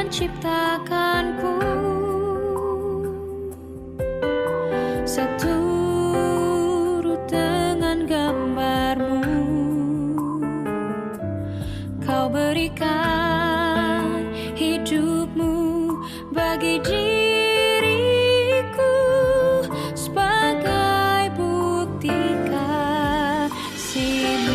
menciptakanku, seturut dengan gambarmu. Kau berikan hidupmu bagi diriku sebagai bukti kasihmu.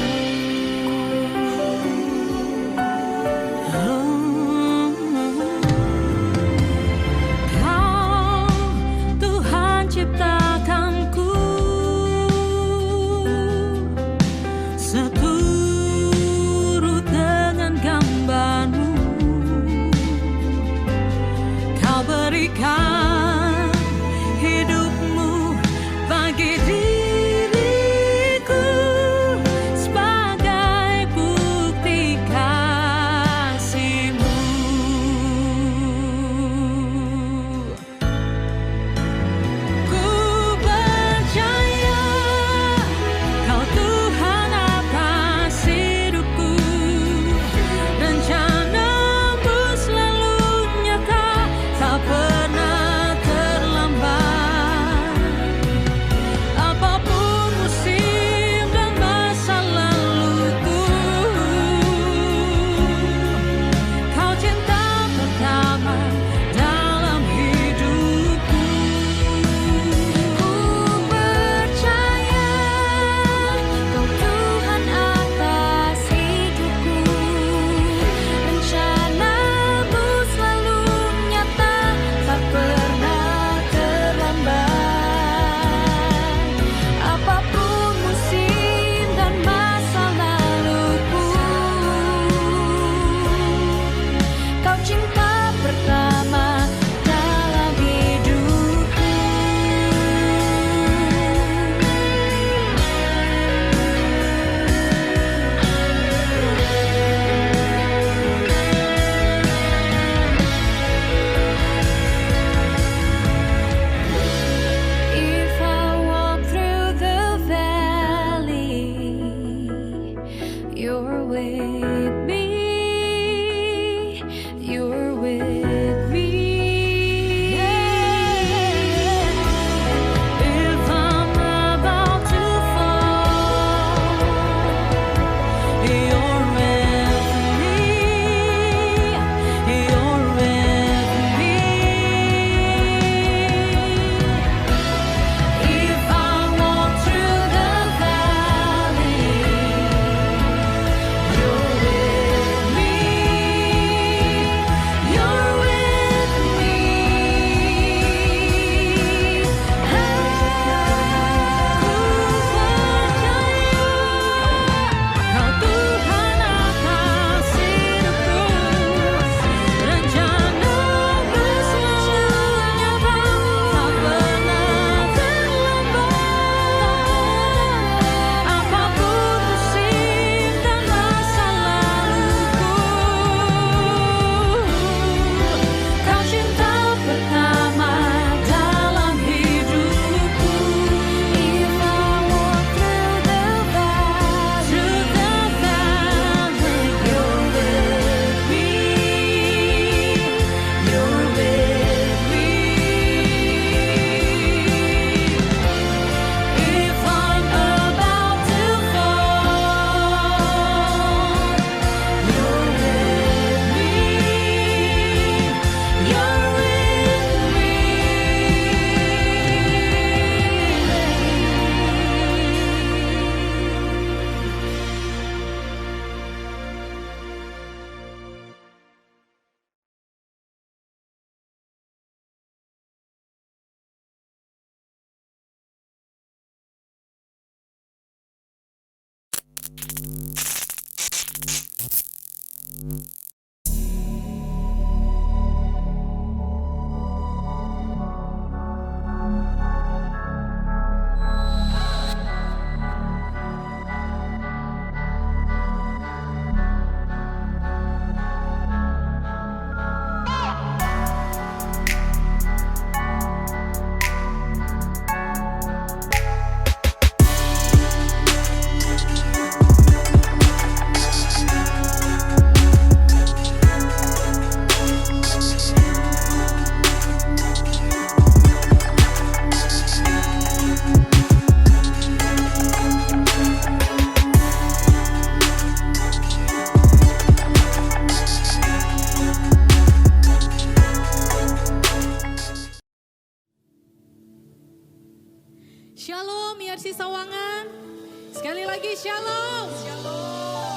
Shalom.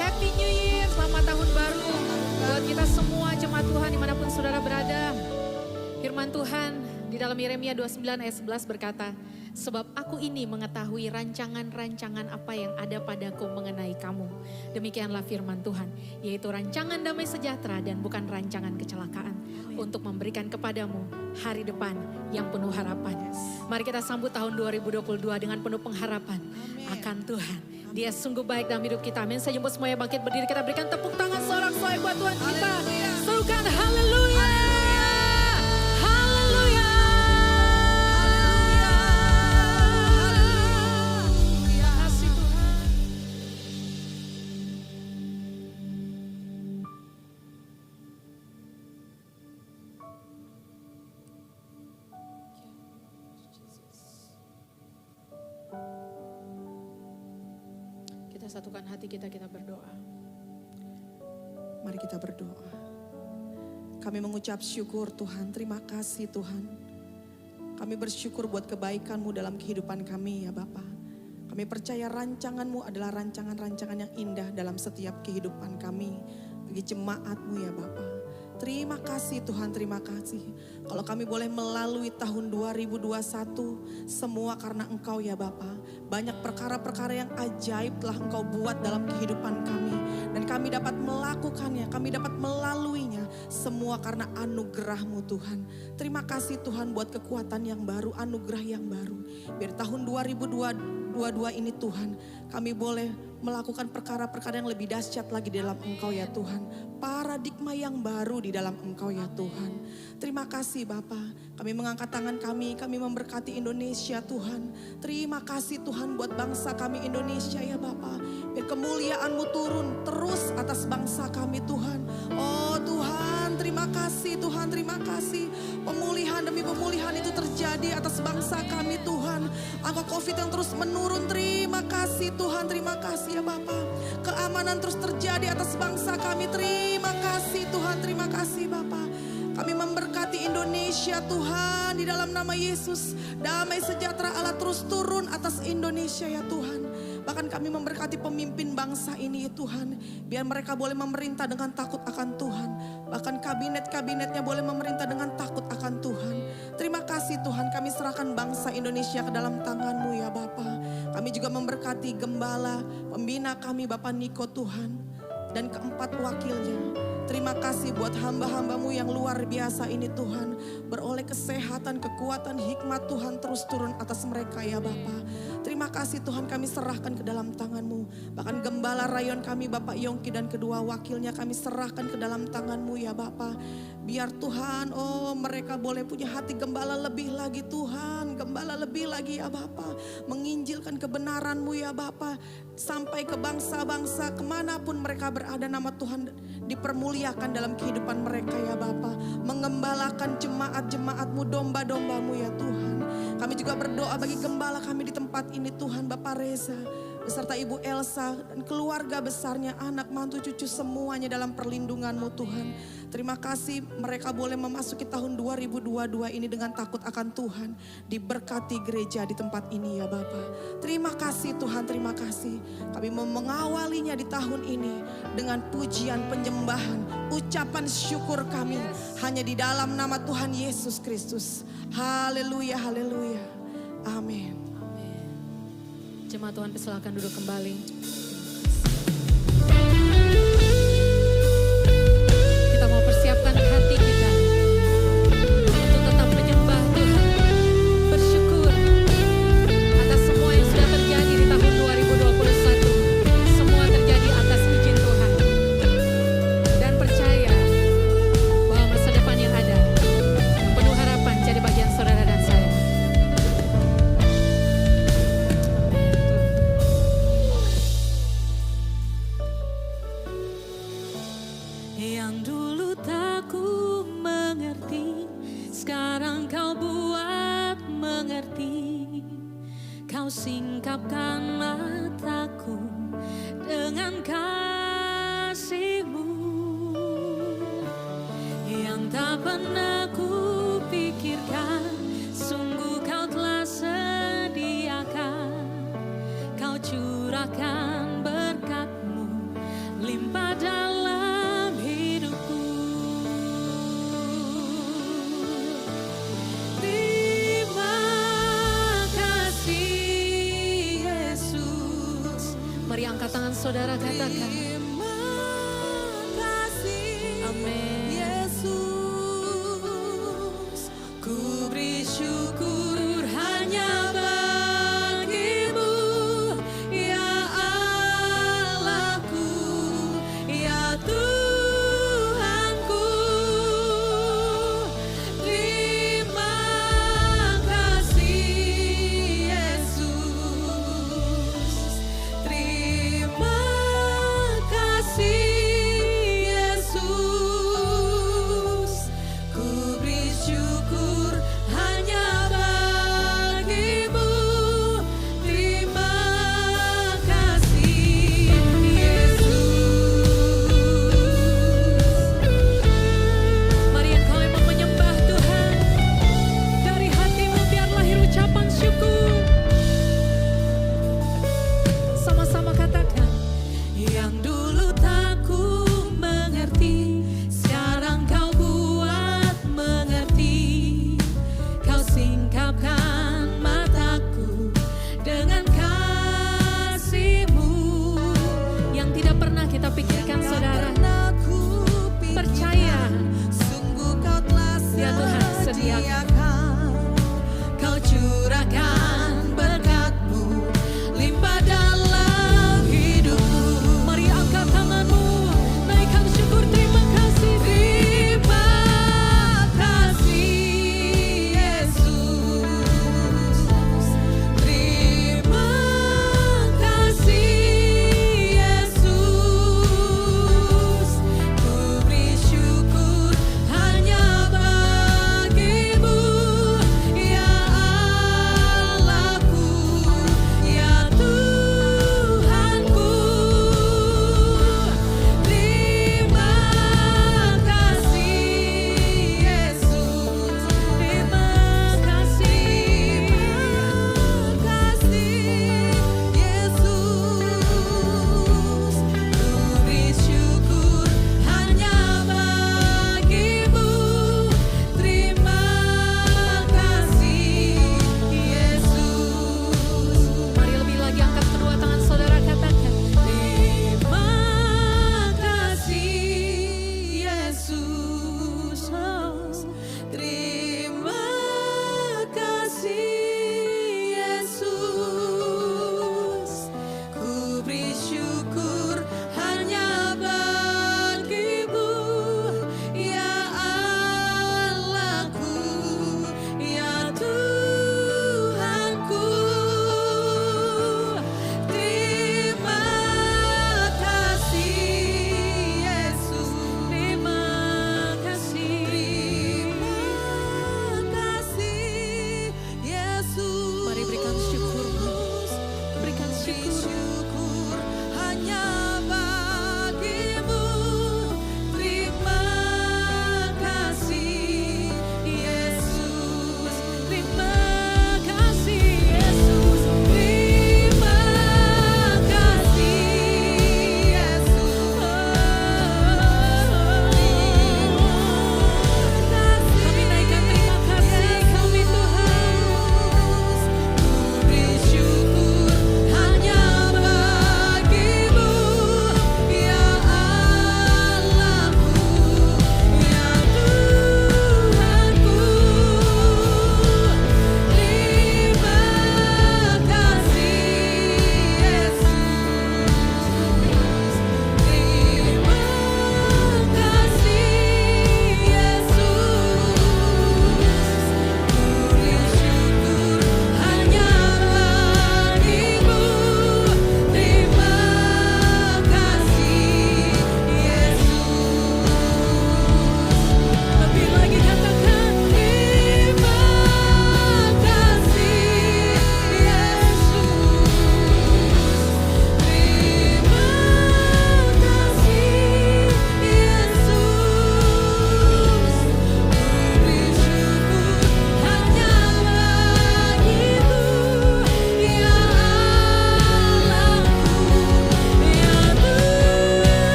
Happy New Year, selamat tahun baru buat kita semua jemaat Tuhan dimanapun saudara berada. Firman Tuhan di dalam Yeremia 29 ayat 11 berkata, sebab aku ini mengetahui rancangan-rancangan apa yang ada padaku mengenai kamu. Demikianlah firman Tuhan, yaitu rancangan damai sejahtera dan bukan rancangan kecelakaan. Untuk memberikan kepadamu hari depan yang penuh harapan. Mari kita sambut tahun 2022 dengan penuh pengharapan akan Tuhan. Dia sungguh baik dalam hidup kita. Amin. Saya jemput semuanya bangkit berdiri, kita berikan tepuk tangan sorak-sorai buat Tuhan kita. Serukan haleluya. Haleluya. Terima kasih Tuhan. Kita satukan hati kita berdoa. Mari kita berdoa. Kami mengucap syukur Tuhan, terima kasih Tuhan. Kami bersyukur buat kebaikan-Mu dalam kehidupan kami ya Bapa. Kami percaya rancangan-Mu adalah rancangan-rancangan yang indah dalam setiap kehidupan kami. Bagi jemaat-Mu ya Bapa. Terima kasih Tuhan, terima kasih. Kalau kami boleh melalui tahun 2021, semua karena Engkau ya Bapa. Banyak perkara-perkara yang ajaib telah Engkau buat dalam kehidupan kami. Dan kami dapat melakukannya, kami dapat melaluinya. Semua karena anugerah-Mu Tuhan. Terima kasih Tuhan buat kekuatan yang baru, anugerah yang baru. Biar tahun 2022 ini Tuhan, kami boleh melakukan perkara-perkara yang lebih dahsyat lagi di dalam Engkau ya Tuhan. Paradigma yang baru di dalam Engkau ya Tuhan. Terima kasih Bapa. Kami mengangkat tangan kami memberkati Indonesia Tuhan. Terima kasih Tuhan buat bangsa kami Indonesia ya Bapa. Biar kemuliaan-Mu turun terus atas bangsa kami Tuhan. Oh Tuhan, terima kasih Tuhan, terima kasih. Pemulihan demi pemulihan itu terjadi atas bangsa kami Tuhan. Angka COVID yang terus menurun, terima kasih Tuhan, terima kasih ya Bapa. Keamanan terus terjadi atas bangsa kami, terima kasih Tuhan, terima kasih Bapa. Kami memberkati Indonesia Tuhan, di dalam nama Yesus. Damai sejahtera Allah terus turun atas Indonesia ya Tuhan. Bahkan kami memberkati pemimpin bangsa ini ya Tuhan. Biar mereka boleh memerintah dengan takut akan Tuhan. Bahkan kabinet-kabinetnya boleh memerintah dengan takut akan Tuhan. Terima kasih Tuhan, kami serahkan bangsa Indonesia ke dalam tangan-Mu ya Bapa. Kami juga memberkati gembala, pembina kami Bapak Niko Tuhan. Dan keempat wakilnya. Terima kasih buat hamba-hamba-Mu yang luar biasa ini Tuhan. Beroleh kesehatan, kekuatan, hikmat Tuhan terus turun atas mereka ya Bapa. Terima kasih Tuhan, kami serahkan ke dalam tangan-Mu. Bahkan gembala rayon kami Bapak Yongki dan kedua wakilnya kami serahkan ke dalam tangan-Mu ya Bapa. Biar Tuhan, oh mereka boleh punya hati gembala lebih lagi Tuhan. Gembala lebih lagi ya Bapa. Menginjilkan kebenaran-Mu ya Bapa. Sampai ke bangsa-bangsa kemanapun mereka berada, nama Tuhan dipermuliakan dalam kehidupan mereka ya Bapa. Mengembalakan jemaat-jemaat-Mu, domba-domba-Mu ya Tuhan. Kami juga berdoa bagi gembala kami di tempat ini Tuhan, Bapak Reza beserta Ibu Elsa dan keluarga besarnya, anak, mantu, cucu semuanya dalam perlindungan-Mu Tuhan. Terima kasih mereka boleh memasuki tahun 2022 ini dengan takut akan Tuhan. Diberkati gereja di tempat ini ya Bapa. Terima kasih Tuhan, terima kasih. Kami mau mengawalinya di tahun ini dengan pujian, penyembahan, ucapan syukur kami. Hanya di dalam nama Tuhan Yesus Kristus. Haleluya, haleluya. Amin. Jemaat Tuhan persilakan duduk kembali. Kita mau persiapkan hati kita untuk tetap menyembah Tuhan. Bersyukur atas semua yang sudah terjadi di tahun 2021. Semua terjadi atas izin Tuhan. Dan percaya bahwa masa depan yang ada penuh harapan jadi bagian saudara dan saya. Yang dulu tak ku mengerti, sekarang kau buat mengerti. Kau singkapkan mataku dengan kasih-Mu. Yang tak pernah ku pikirkan, sungguh kau telah sediakan. Kau curahkan saudara katakan. Terima kasih Amin. Yesus, ku beri syukur hanya bagimu, ya Allahku, ya Tuhanku. Terima kasih Yesus, terima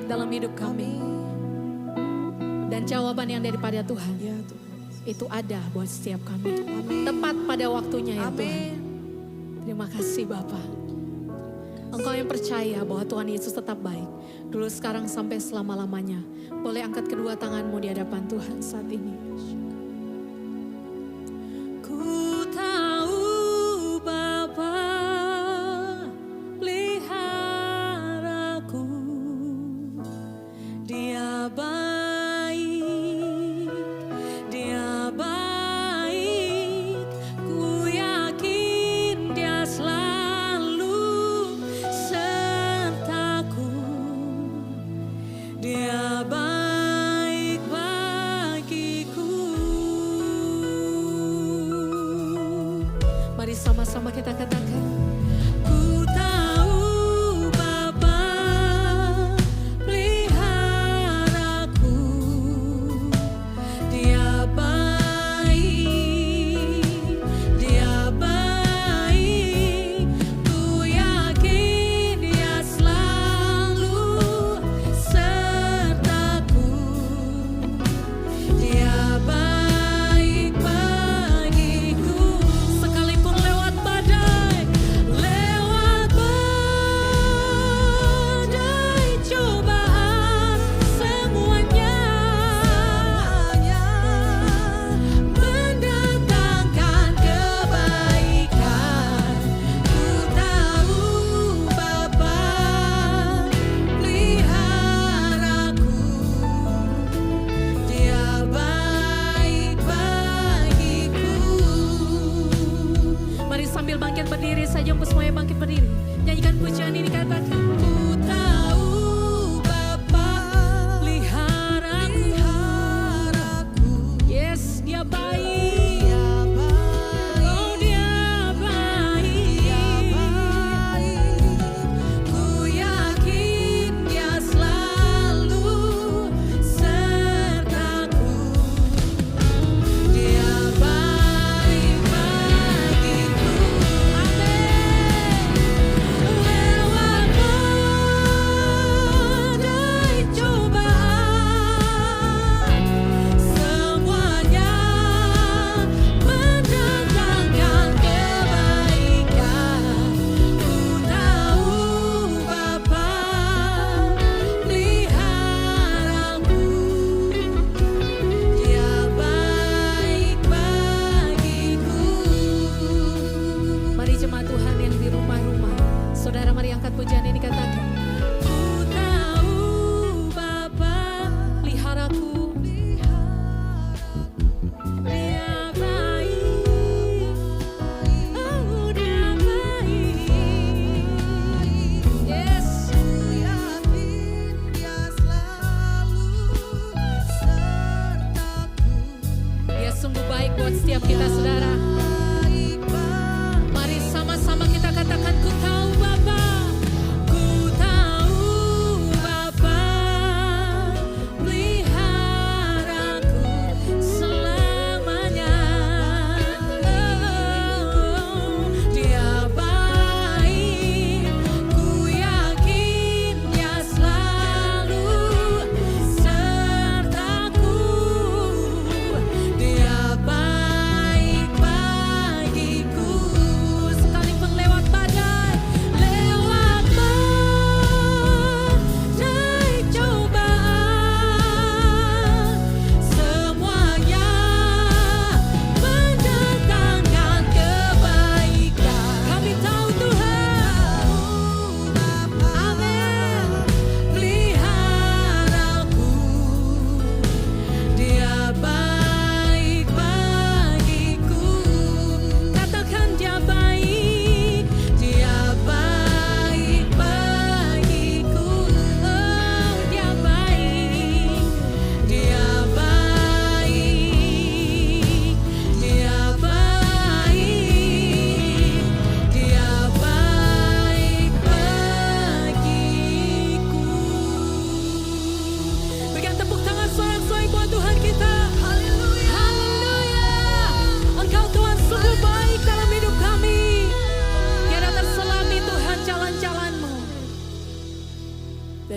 baik dalam hidup kami. Dan jawaban yang daripada Tuhan Ya Tuhan. itu ada buat setiap kami. Amin. Tepat pada waktunya ya Tuhan. Amin. Terima kasih Bapa. Engkau yang percaya bahwa Tuhan Yesus tetap baik. Dulu, sekarang, sampai selama-lamanya. Boleh angkat kedua tanganmu di hadapan Tuhan saat ini. Ku tahu Bapa peliharaku, Dia baik, Dia baik. Ku yakin Dia selalu sertaku. Dia baik bagiku. Mari sama-sama kita katakan. Ku tahu Bapa peliharaku, Dia baik, Dia baik. Ku yakin Dia selalu sertaku. Dia baik bagiku. Sekalipun lewat badai cobaan, semuanya mendatangkan kebaikan. Ku tahu Bapa peliharaku, Dia baik bagiku. Mari sambil bangkit berdiri saja, untuk semuanya bangkit berdiri. Nyanyikan pujian ini, katakan. Ku tahu Bapa peliharaku, Yes, Dia baik. Dia baik, Oh, Dia baik. Dia baik. Ku yakin Dia selalu sertaku. Dia baik bagiku. Amin. Lewat badai cobaan, semuanya mendatangkan kebaikan. Ku tahu Bapa peliharaku, Dia baik bagiku. Mari jemaat Tuhan yang di rumah-rumah, saudara, mari angkat pujian ini, katakan. Ku tahu Bapa Peliharaku, Dia baik, oh Dia baik. yes, Ku yakin Dia selalu sertaku. Dia sungguh baik buat setiap kita, saudara. Baik bagiku. Mari sama-sama kita katakan, ku tahu Bapa. Ku tahu Bapa peliharaku selamanya. Oh, Dia baik, ku yakin Dia selalu sertaku. Dia baik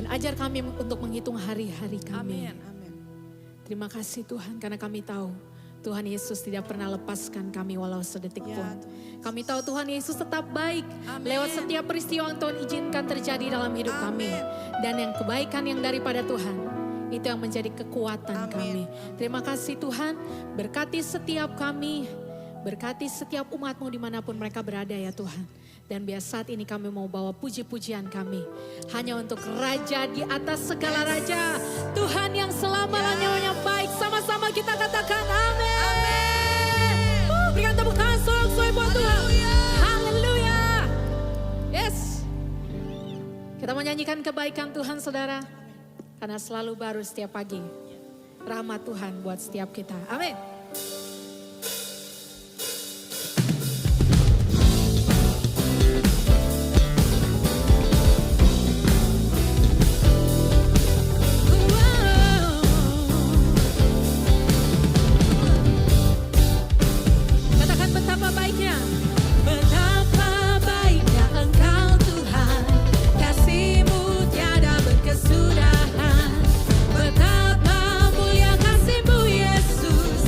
Dan ajar kami untuk menghitung hari-hari kami. Amin. Terima kasih Tuhan karena kami tahu Tuhan Yesus tidak pernah lepaskan kami walau sedetik Ya, pun. Tuhan. Kami tahu Tuhan Yesus tetap baik Amin. lewat setiap peristiwa yang Tuhan izinkan terjadi dalam hidup kami. Amin. Dan yang kebaikan yang daripada Tuhan, itu yang menjadi kekuatan Amin. kami. Terima kasih Tuhan, berkati setiap kami, berkati setiap umat-Mu dimanapun mereka berada ya Tuhan. Dan biar saat ini kami mau bawa puji-pujian kami hanya untuk Raja di atas segala raja, Tuhan yang selama-lamanya baik. Sama-sama kita katakan amin. Berikan tepuk tangan sorak-sorai buat Tuhan. Haleluya. Yes. Kita menyanyikan kebaikan Tuhan saudara. Karena selalu baru setiap pagi. Rahmat Tuhan buat setiap kita. Amin. Katakan betapa baiknya. Betapa baiknya Engkau Tuhan, kasih-Mu tiada berkesudahan. Betapa mulia kasih-Mu Yesus,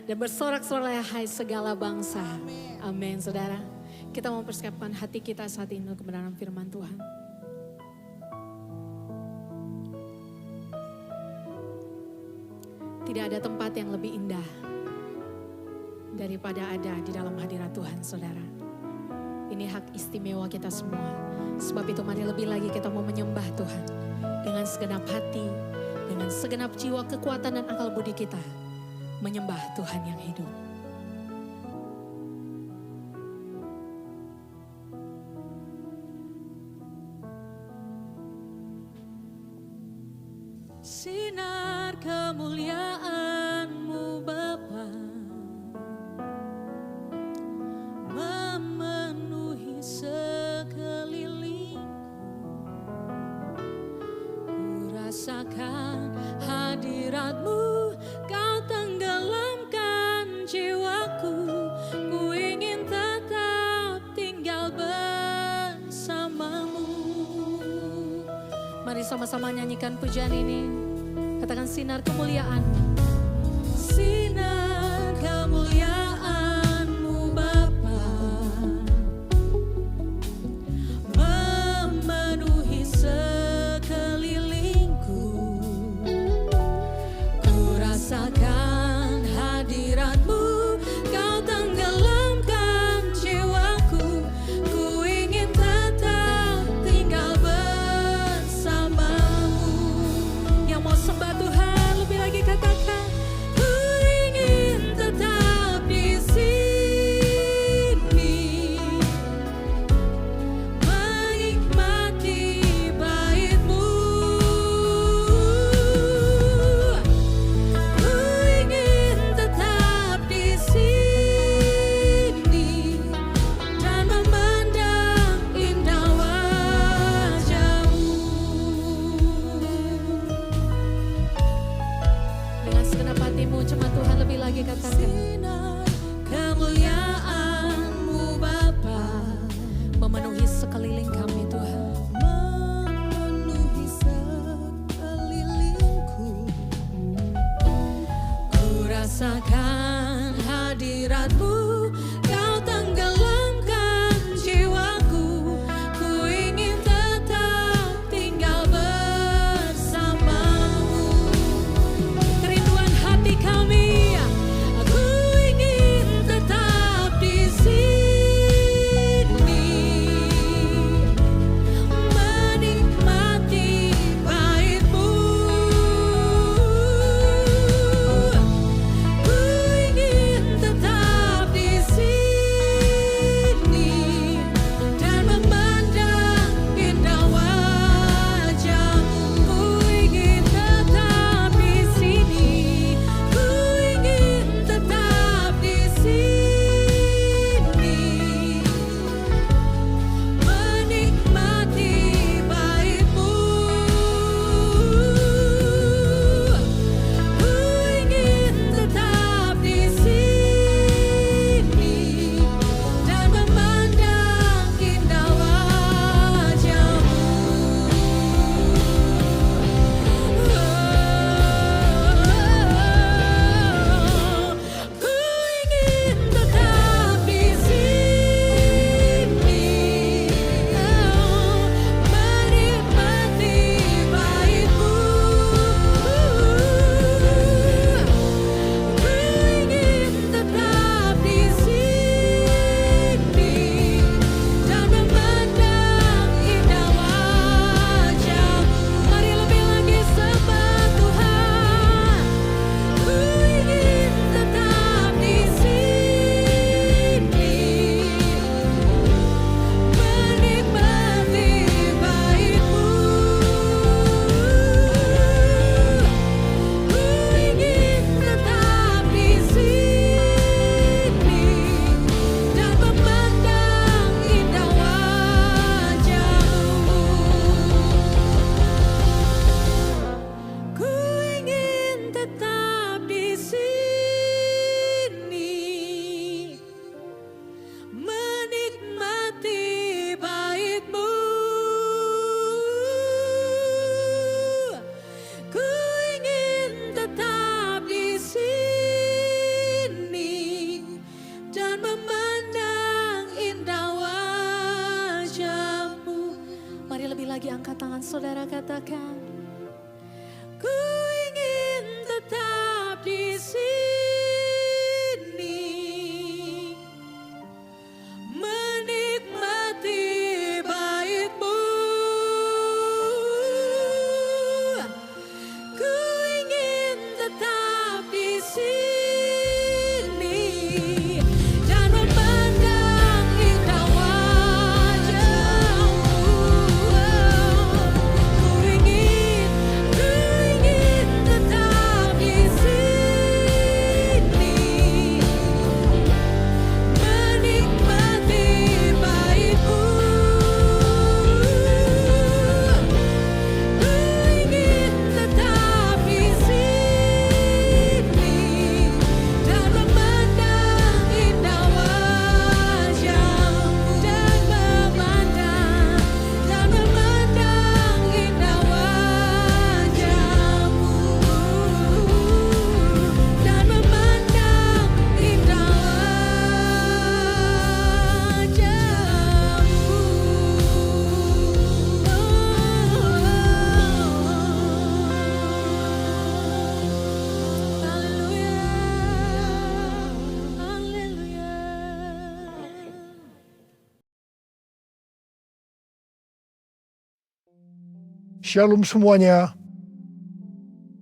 Dan bersorak-soraklah hai segala bangsa. Amin saudara. Kita mau persiapkan hati kita saat ini untuk kebenaran firman Tuhan. Tidak ada tempat yang lebih indah daripada ada di dalam hadirat Tuhan saudara. Ini hak istimewa kita semua. Sebab itu mari lebih lagi kita mau menyembah Tuhan. Dengan segenap hati, dengan segenap jiwa, kekuatan dan akal budi kita. Menyembah Tuhan yang hidup. Sinar kemuliaan-Mu Bapa memenuhi sekelilingku. Ku rasakan hadirat-Mu, Kau tenggelamkan jiwaku. Ku ingin tetap tinggal bersama-Mu. Mari sama-sama nyanyikan pujian ini. Katakan sinar kemuliaan. Sinar kemuliaan-Mu Bapa memenuhi sekelilingku. Ku rasakan hadirat-Mu, Kau tenggelamkan jiwaku. Ku ingin tetap tinggal bersama-Mu. Yang mau sembah Tuhan lebih lagi katakan, ku ingin tetap di sini menikmati bait-Mu. Ku ingin tetap di sini dan memandang indah wajah-Mu. Dengan segenap hatimu cuma Tuhan lebih lagi katakan. Sinar kemuliaan-Mu Bapa Memenuhi sekeliling kami Tuhan. memenuhi sekelilingku. Ku rasakan hadirat-Mu, Kau tenggelamkan jiwaku. Ku ingin tetap tinggal bersama-Mu. Kerinduan hati kami, aku ingin tetap di sini menikmati bait-Mu. Ku ingin tetap di saudara katakan, ku ingin tetap di sini, menikmati bait-Mu. Ku ingin tetap di sini dan memandang indah wajah-Mu. Ku ingin tetap di sini, menikmati bait-Mu. Ku ingin tetap di sini dan memandang indah wajah-Mu, dan memandang indah wajah-Mu, dan memandang indah wajah-Mu. Haleluya, haleluya. Shalom semuanya.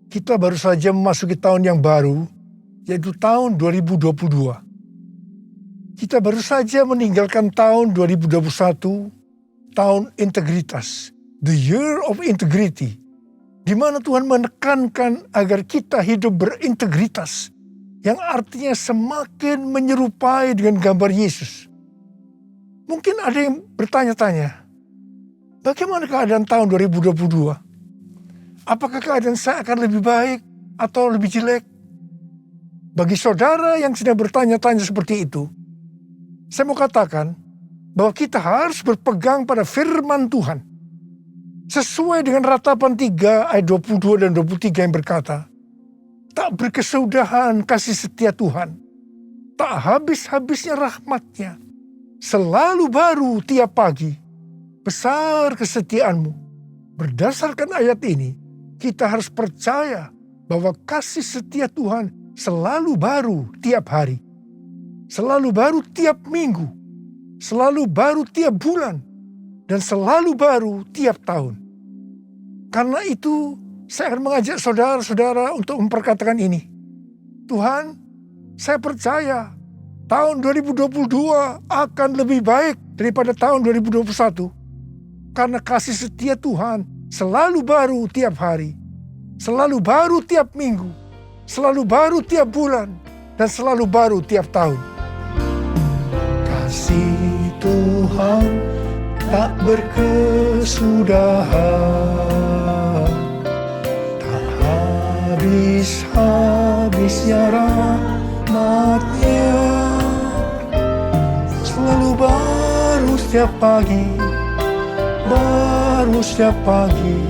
Kita baru saja memasuki tahun yang baru, yaitu tahun 2022. Kita baru saja meninggalkan tahun 2021, tahun integritas, the year of integrity, di mana Tuhan menekankan agar kita hidup berintegritas, yang artinya semakin menyerupai dengan gambar Yesus. Mungkin ada yang bertanya-tanya, bagaimana keadaan tahun 2022? Apakah keadaan saya akan lebih baik atau lebih jelek? Bagi saudara yang sedang bertanya-tanya seperti itu, saya mau katakan bahwa kita harus berpegang pada firman Tuhan. Sesuai dengan Ratapan 3 ayat 22 dan 23 yang berkata, tak berkesudahan kasih setia Tuhan, tak habis-habisnya rahmat-Nya, selalu baru tiap pagi, besar kesetiaan-Mu. Berdasarkan ayat ini, kita harus percaya bahwa kasih setia Tuhan selalu baru tiap hari, selalu baru tiap minggu, selalu baru tiap bulan, dan selalu baru tiap tahun. Karena itu, saya akan mengajak saudara-saudara untuk memperkatakan ini. Tuhan, saya percaya tahun 2022 akan lebih baik daripada tahun 2021. Karena kasih setia Tuhan selalu baru tiap hari, selalu baru tiap minggu, selalu baru tiap bulan, dan selalu baru tiap tahun. Kasih Tuhan tak berkesudahan, tak habis-habisnya rahmat-Nya, selalu baru setiap pagi, baru setiap pagi.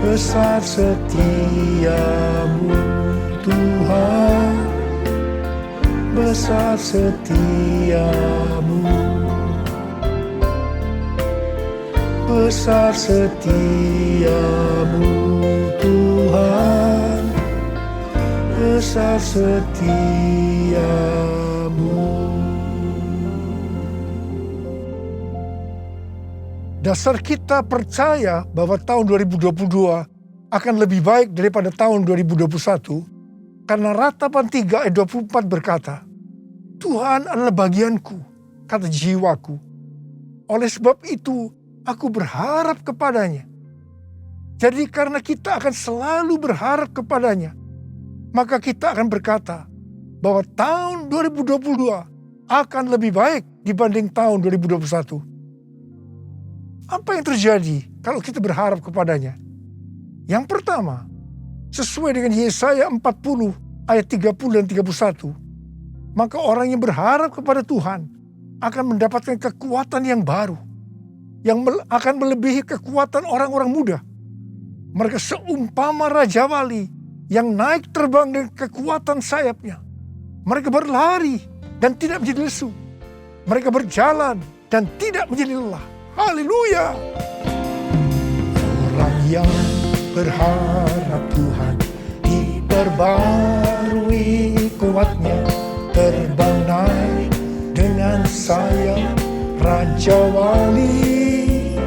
Besar setiamu Tuhan, besar setiamu, besar setiamu Tuhan, besar setiamu. Dasar kita percaya bahwa tahun 2022 akan lebih baik daripada tahun 2021 karena Ratapan 3 ayat 24 berkata, Tuhan adalah bagianku, kata jiwaku. Oleh sebab itu, aku berharap kepadanya. Jadi karena kita akan selalu berharap kepadanya, maka kita akan berkata bahwa tahun 2022 akan lebih baik dibanding tahun 2021. Apa yang terjadi kalau kita berharap kepadanya? Yang pertama, sesuai dengan Yesaya 40 ayat 30 dan 31, maka orang yang berharap kepada Tuhan akan mendapatkan kekuatan yang baru, yang akan melebihi kekuatan orang-orang muda. Mereka seumpama Raja Wali yang naik terbang dengan kekuatan sayapnya. Mereka berlari dan tidak menjadi lesu. Mereka berjalan dan tidak menjadi lelah. Haleluya! yang berharap Tuhan diperbarui kuatnya, terbang naik dengan sayap Raja Wali.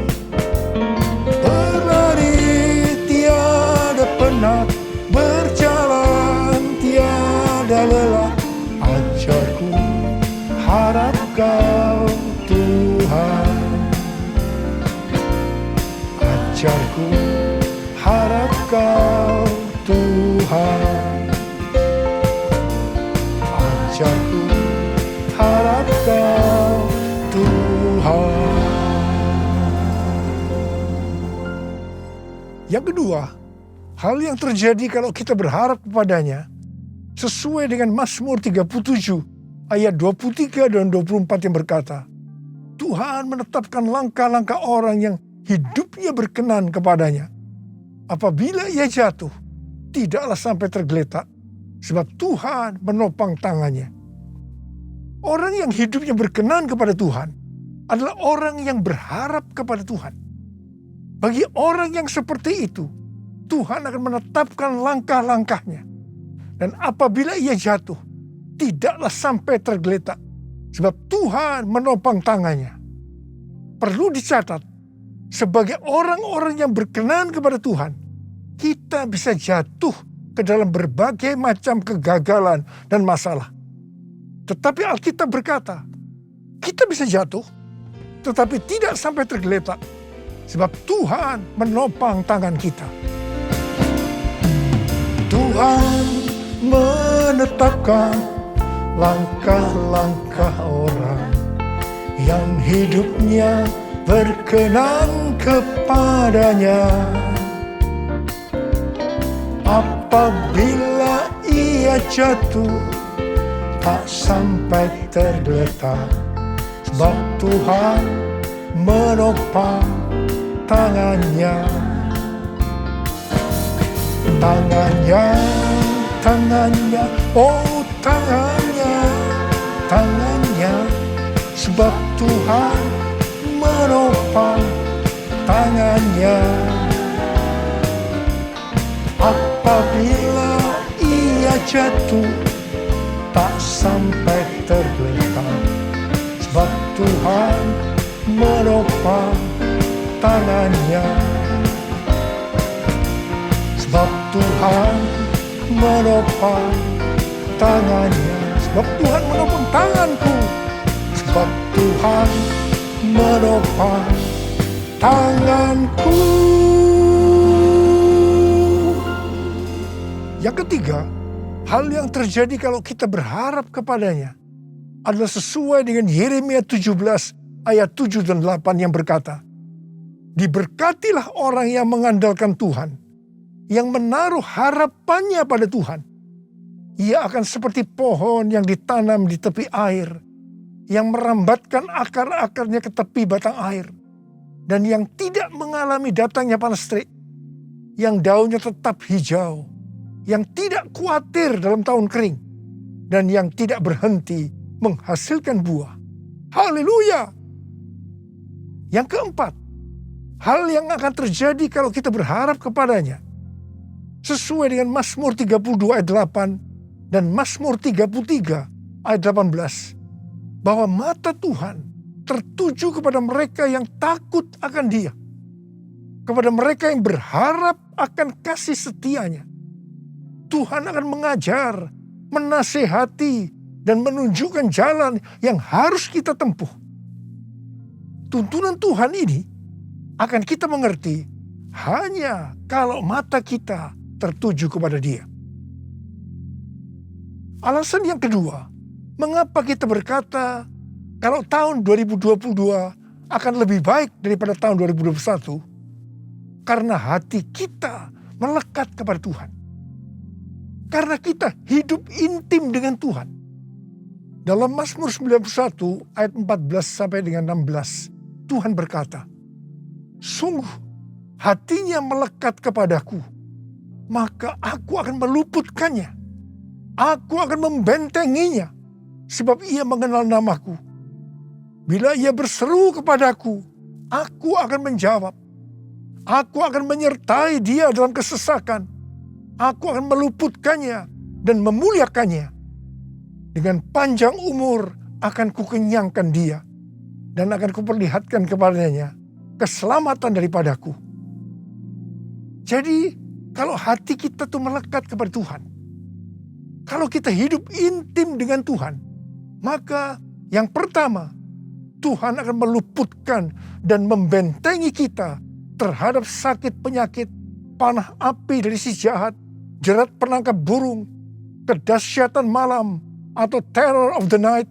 Berlari tiada penat, berjalan tiada lelah. Ajarku harap Kau Tuhan, ajarku harap Kau Tuhan, ajarku harap Kau Tuhan. Yang kedua, hal yang terjadi kalau kita berharap kepadanya sesuai dengan Mazmur 37 ayat 23 dan 24 yang berkata, Tuhan menetapkan langkah-langkah orang yang hidupnya berkenan kepadanya. Apabila ia jatuh, tidaklah sampai tergeletak, sebab Tuhan menopang tangannya. Orang yang hidupnya berkenan kepada Tuhan adalah orang yang berharap kepada Tuhan. Bagi orang yang seperti itu, Tuhan akan menetapkan langkah-langkahnya. Dan apabila ia jatuh, tidaklah sampai tergeletak, sebab Tuhan menopang tangannya. Perlu dicatat, sebagai orang-orang yang berkenan kepada Tuhan, kita bisa jatuh ke dalam berbagai macam kegagalan dan masalah. Tetapi Alkitab berkata, kita bisa jatuh, tetapi tidak sampai tergeletak, sebab Tuhan menopang tangan kita. Tuhan menetapkan langkah-langkah orang yang hidupnya berkenan kepadanya. Apabila ia jatuh, tak sampai tergeletak, sebab Tuhan menopang tangannya. Tangannya, tangannya, oh tangannya, tangannya, sebab Tuhan menopang tangannya. Apabila ia jatuh, tak sampai tergeletak, sebab Tuhan menopang tangannya. Sebab Tuhan menopang tangannya. Sebab Tuhan menopang tanganku. Sebab Tuhan menopang tanganku. Yang ketiga, hal yang terjadi kalau kita berharap kepadanya adalah sesuai dengan Yeremia 17 ayat 7 dan 8 yang berkata, diberkatilah orang yang mengandalkan Tuhan, yang menaruh harapannya pada Tuhan. Ia akan seperti pohon yang ditanam di tepi air, yang merambatkan akar-akarnya ke tepi batang air, dan yang tidak mengalami datangnya panas terik, yang daunnya tetap hijau, yang tidak khawatir dalam tahun kering, dan yang tidak berhenti menghasilkan buah. Haleluya! Yang keempat, hal yang akan terjadi kalau kita berharap kepadanya, sesuai dengan Mazmur 32 ayat 8 dan Mazmur 33 ayat 18, bahwa mata Tuhan tertuju kepada mereka yang takut akan Dia, kepada mereka yang berharap akan kasih setianya. Tuhan akan mengajar, menasehati, dan menunjukkan jalan yang harus kita tempuh. Tuntunan Tuhan ini akan kita mengerti hanya kalau mata kita tertuju kepada Dia. Alasan yang kedua, mengapa kita berkata kalau tahun 2022 akan lebih baik daripada tahun 2021? Karena hati kita melekat kepada Tuhan. Karena kita hidup intim dengan Tuhan. Dalam Mazmur 91 ayat 14 sampai dengan 16, Tuhan berkata, sungguh hatinya melekat kepadaku, maka aku akan meluputkannya. Aku akan membentenginya, sebab ia mengenal namaku. Bila ia berseru kepadaku, aku akan menjawab. Aku akan menyertai dia dalam kesesakan. Aku akan meluputkannya dan memuliakannya. Dengan panjang umur akan kukenyangkan dia. Dan akan kuperlihatkan kepadanya keselamatan daripadaku. Jadi kalau hati kita tuh melekat kepada Tuhan. Kalau kita hidup intim dengan Tuhan. Maka yang pertama, Tuhan akan meluputkan dan membentengi kita terhadap sakit penyakit, panah api dari si jahat, jerat penangkap burung, kedahsyatan malam, atau terror of the night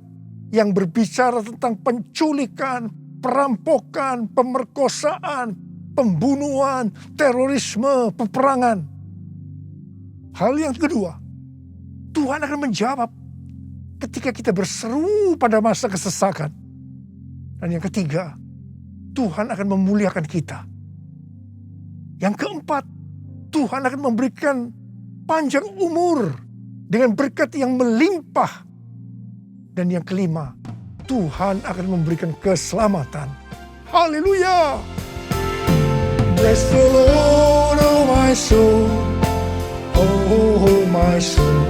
yang berbicara tentang penculikan, perampokan, pemerkosaan, pembunuhan, terorisme, peperangan. Hal yang kedua, Tuhan akan menjawab ketika kita berseru pada masa kesesakan. Dan yang ketiga, Tuhan akan memuliakan kita. Yang keempat, Tuhan akan memberikan panjang umur dengan berkat yang melimpah. Dan yang kelima, Tuhan akan memberikan keselamatan. Haleluya! Bless the Lord, oh my soul, oh my soul,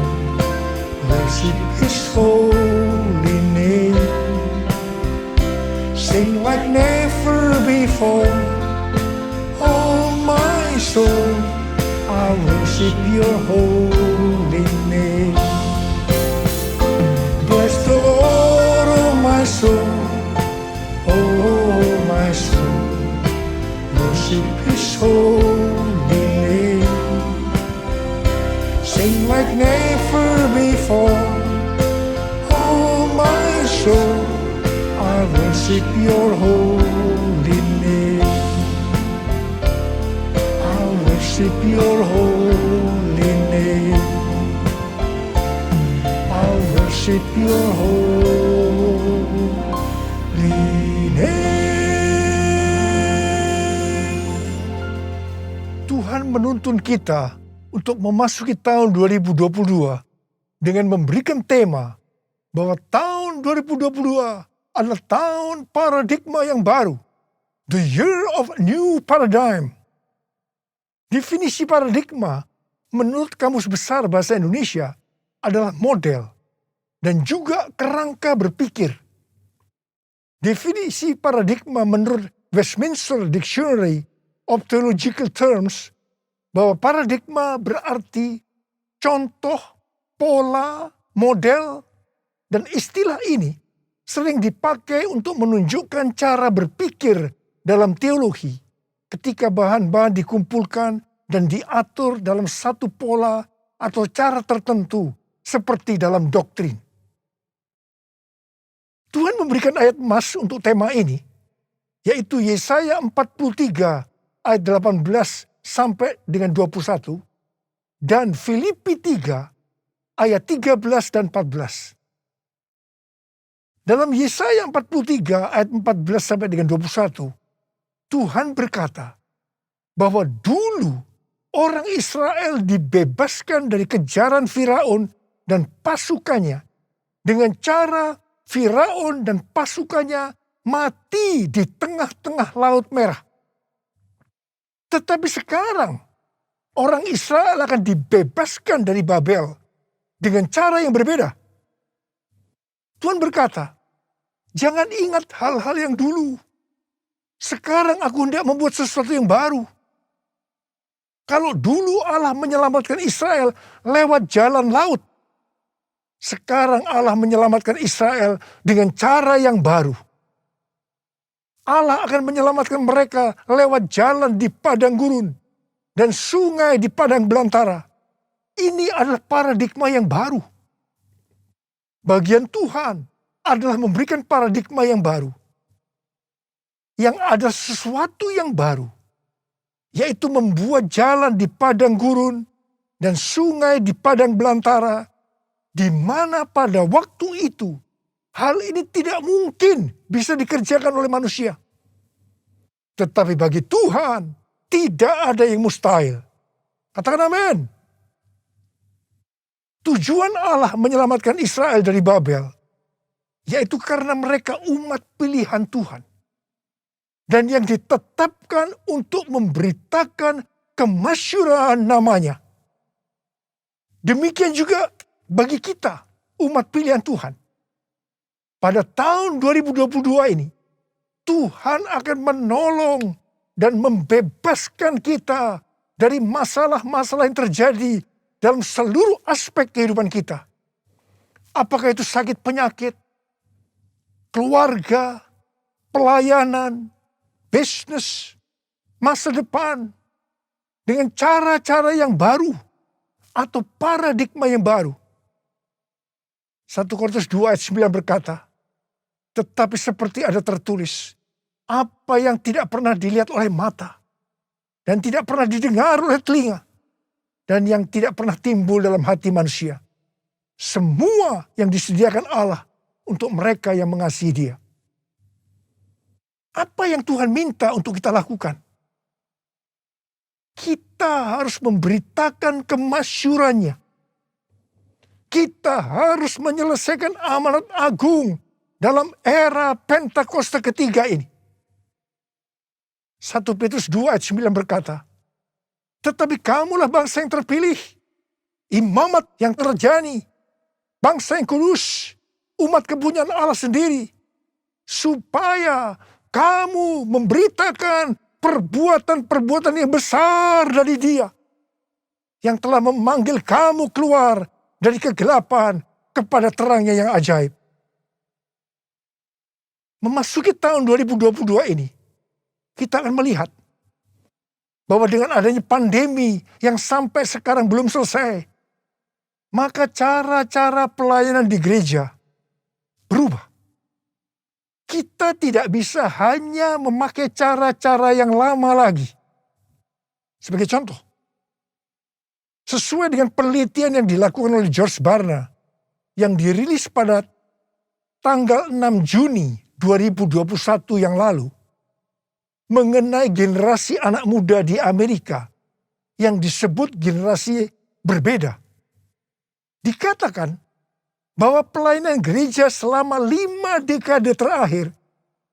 worship His holy name. Sing like never before. Oh my soul, I worship your holy name. Bless the Lord, oh my soul, oh my soul, worship His holy name. Sing like never before. Oh my soul, I worship your holy name. Worship your holy name. I worship your holy name. Tuhan menuntun kita untuk memasuki tahun 2022 dengan memberikan tema bahwa tahun 2022 adalah tahun paradigma yang baru. The year of new paradigm. Definisi paradigma menurut Kamus Besar Bahasa Indonesia adalah model dan juga kerangka berpikir. Definisi paradigma menurut Westminster Dictionary of Theological Terms bahwa paradigma berarti contoh, pola, model, dan istilah ini sering dipakai untuk menunjukkan cara berpikir dalam teologi. Ketika bahan-bahan dikumpulkan dan diatur dalam satu pola atau cara tertentu seperti dalam doktrin. Tuhan memberikan ayat emas untuk tema ini, yaitu Yesaya 43 ayat 18 sampai dengan 21 dan Filipi 3 ayat 13 dan 14. Dalam Yesaya 43 ayat 14 sampai dengan 21, Tuhan berkata bahwa dulu orang Israel dibebaskan dari kejaran Firaun dan pasukannya dengan cara Firaun dan pasukannya mati di tengah-tengah Laut Merah. Tetapi sekarang orang Israel akan dibebaskan dari Babel dengan cara yang berbeda. Tuhan berkata, jangan ingat hal-hal yang dulu. Sekarang aku hendak membuat sesuatu yang baru. Kalau dulu Allah menyelamatkan Israel lewat jalan laut. Sekarang Allah menyelamatkan Israel dengan cara yang baru. Allah akan menyelamatkan mereka lewat jalan di padang gurun dan sungai di padang belantara. Ini adalah paradigma yang baru. Bagian Tuhan adalah memberikan paradigma yang baru. Yang ada sesuatu yang baru, yaitu membuat jalan di padang gurun dan sungai di padang belantara, di mana pada waktu itu hal ini tidak mungkin bisa dikerjakan oleh manusia. Tetapi bagi Tuhan tidak ada yang mustahil. Katakan amin. Tujuan Allah menyelamatkan Israel dari Babel, yaitu karena mereka umat pilihan Tuhan. dan yang ditetapkan untuk memberitakan kemasyhuran namanya. Demikian juga bagi kita, umat pilihan Tuhan. Pada tahun 2022 ini, Tuhan akan menolong dan membebaskan kita dari masalah-masalah yang terjadi dalam seluruh aspek kehidupan kita. Apakah itu sakit penyakit, keluarga, pelayanan, bisnis, masa depan, dengan cara-cara yang baru atau paradigma yang baru. 1 Korintus 2 ayat 9 berkata, tetapi seperti ada tertulis, apa yang tidak pernah dilihat oleh mata, dan tidak pernah didengar oleh telinga, dan yang tidak pernah timbul dalam hati manusia. Semua yang disediakan Allah untuk mereka yang mengasihi Dia. Apa yang Tuhan minta untuk kita lakukan? Kita harus memberitakan kemasyhurannya. Kita harus menyelesaikan amanat agung dalam era Pentakosta ketiga ini. 1 Petrus 2 ayat 9 berkata, tetapi kamulah bangsa yang terpilih, imamat yang terjani, bangsa yang kudus, umat kepunyaan Allah sendiri, supaya kamu memberitakan perbuatan-perbuatan yang besar dari Dia, yang telah memanggil kamu keluar dari kegelapan kepada terangnya yang ajaib. Memasuki tahun 2022 ini, kita akan melihat bahwa dengan adanya pandemi yang sampai sekarang belum selesai, maka cara-cara pelayanan di gereja berubah. Kita tidak bisa hanya memakai cara-cara yang lama lagi. Sebagai contoh, sesuai dengan penelitian yang dilakukan oleh George Barna, yang dirilis pada tanggal 6 Juni 2021 yang lalu, mengenai generasi anak muda di Amerika yang disebut generasi berbeda. Dikatakan bahwa pelayanan gereja selama 5 dekade terakhir